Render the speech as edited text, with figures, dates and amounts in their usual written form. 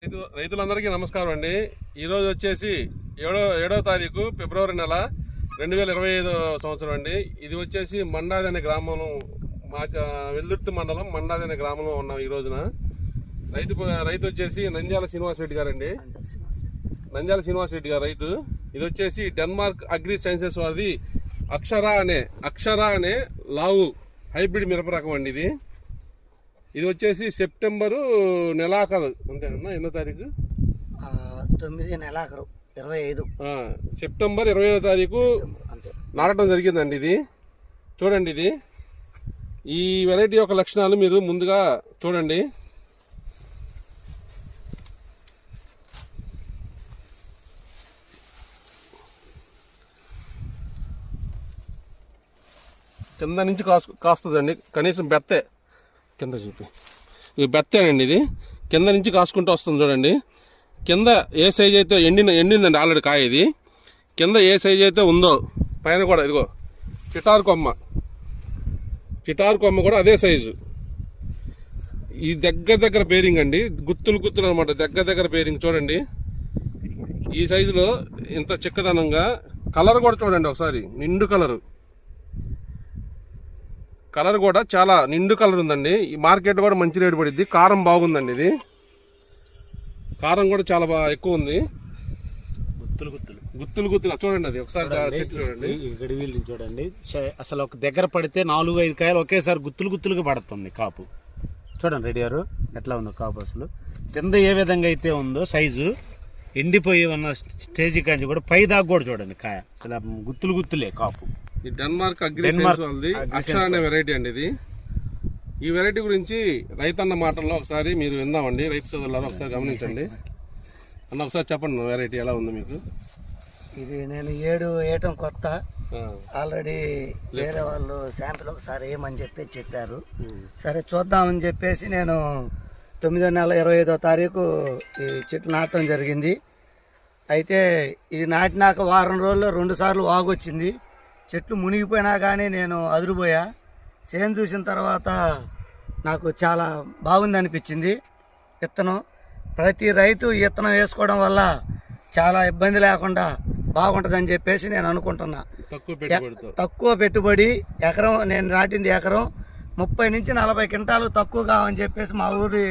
రైతులందరికీ నమస్కారం అండి. ఈరోజు వచ్చేసి 7వ తారీఖు ఫిబ్రవరి నెల 2025 సంవత్సరం అండి. ఇది వచ్చేసి మండాది అనే గ్రామంలో వెల్దుర్తి మండలం మండాది అనే గ్రామంలో ఉన్నాం ఈ రోజున. రైతు వచ్చేసి నంద్యాల శ్రీనివాస్ రెడ్డి గారండి. నంద్యాల శ్రీనివాస్ రెడ్డి గారు రైతు. ఇది వచ్చేసి డెన్మార్క్ అగ్రి సైన్సెస్ వారిది అక్షర అనే లావు హైబ్రిడ్ మిరప రకం అండి. ఇది వచ్చేసి సెప్టెంబరు నెలాఖరు అంతేనన్నా. ఎన్నో తారీఖు? 9 నెలాఖరు 25. సెప్టెంబర్ 25వ తారీఖు నాటడం జరిగిందండి. ఇది చూడండి. ఈ వెరైటీ యొక్క లక్షణాలు మీరు ముందుగా చూడండి. కింద నుంచి కాస్తుందండి. కనీసం బెత్తే కింద చూపి, ఇది బెత్తేనండి. ఇది కింద నుంచి కాసుకుంటూ వస్తుంది చూడండి. కింద ఏ సైజ్ అయితే ఎండిందండి ఆల్రెడీ కాయ. ఇది కింద ఏ సైజ్ అయితే ఉందో పైన కూడా ఇదిగో చిటారు కొమ్మ కూడా అదే సైజు. ఈ దగ్గర బేరింగ్ అండి, గుత్తులు అనమాట. దగ్గర బేరింగ్ చూడండి. ఈ సైజులో ఇంత చిక్కదనంగా కలర్ కూడా చూడండి ఒకసారి. నిండు కలర్ కూడా చాలా నిండు కలర్ ఉందండి. ఈ మార్కెట్ కూడా మంచి రేటు పడిద్ది. కారం బాగుందండి. ఇది కారం కూడా చాలా ఎక్కువ ఉంది. గుత్తులు చూడండి. అది ఒకసారి చెట్టు చూడండి. గడివీళ్ళు చూడండి. అసలు ఒక దగ్గర పడితే 4-5 కాయలు ఒకేసారి గుత్తులుగా పడుతుంది కాపు. చూడండి రెడీ గారు ఎట్లా ఉందో కాపు. అసలు కింద ఏ విధంగా అయితే ఉందో సైజు ఎండిపోయి ఉన్న స్టేజీ కాంచి కూడా పై దాకా కూడా చూడండి కాయ. అసలు గుత్తులే కాపు. ఈ డెన్మార్క్ అగ్రి సైన్స్ వాళ్ళది అక్షర అనే వెరైటీ అండి. ఇది ఈ వెరైటీ గురించి రైతన్న మాటల్లో ఒకసారి మీరు విందామండి. రైతు సోదరులారా ఒకసారి గమనించండి. అన్న ఒకసారి చెప్పండి వెరైటీ ఎలా ఉంది మీకు? ఇది నేను 7 వేయటం కొత్త. ఆల్రెడీ వేరే వాళ్ళు శాంపిల్ ఒకసారి వేయమని చెప్పారు. సరే చూద్దామని చెప్పేసి నేను 9వ నెల 25వ తారీఖు ఈ చెట్లు నాటడం జరిగింది. అయితే ఇది నాటినాక వారం రోజుల్లో 2 సార్లు వాగొచ్చింది. చెట్లు మునిగిపోయినా కానీ నేను అదిరిపోయా. చేను చూసిన తర్వాత నాకు చాలా బాగుంది అనిపించింది. విత్తనం ప్రతి రైతు విత్తనం వేసుకోవడం వల్ల చాలా ఇబ్బంది లేకుండా బాగుంటుందని చెప్పేసి నేను అనుకుంటున్నా. తక్కువ పెట్టుబడి ఎకరం నేను నాటింది ఎకరం 30 నుంచి 40 క్వింటాలు తక్కువ కావని చెప్పేసి మా ఊరి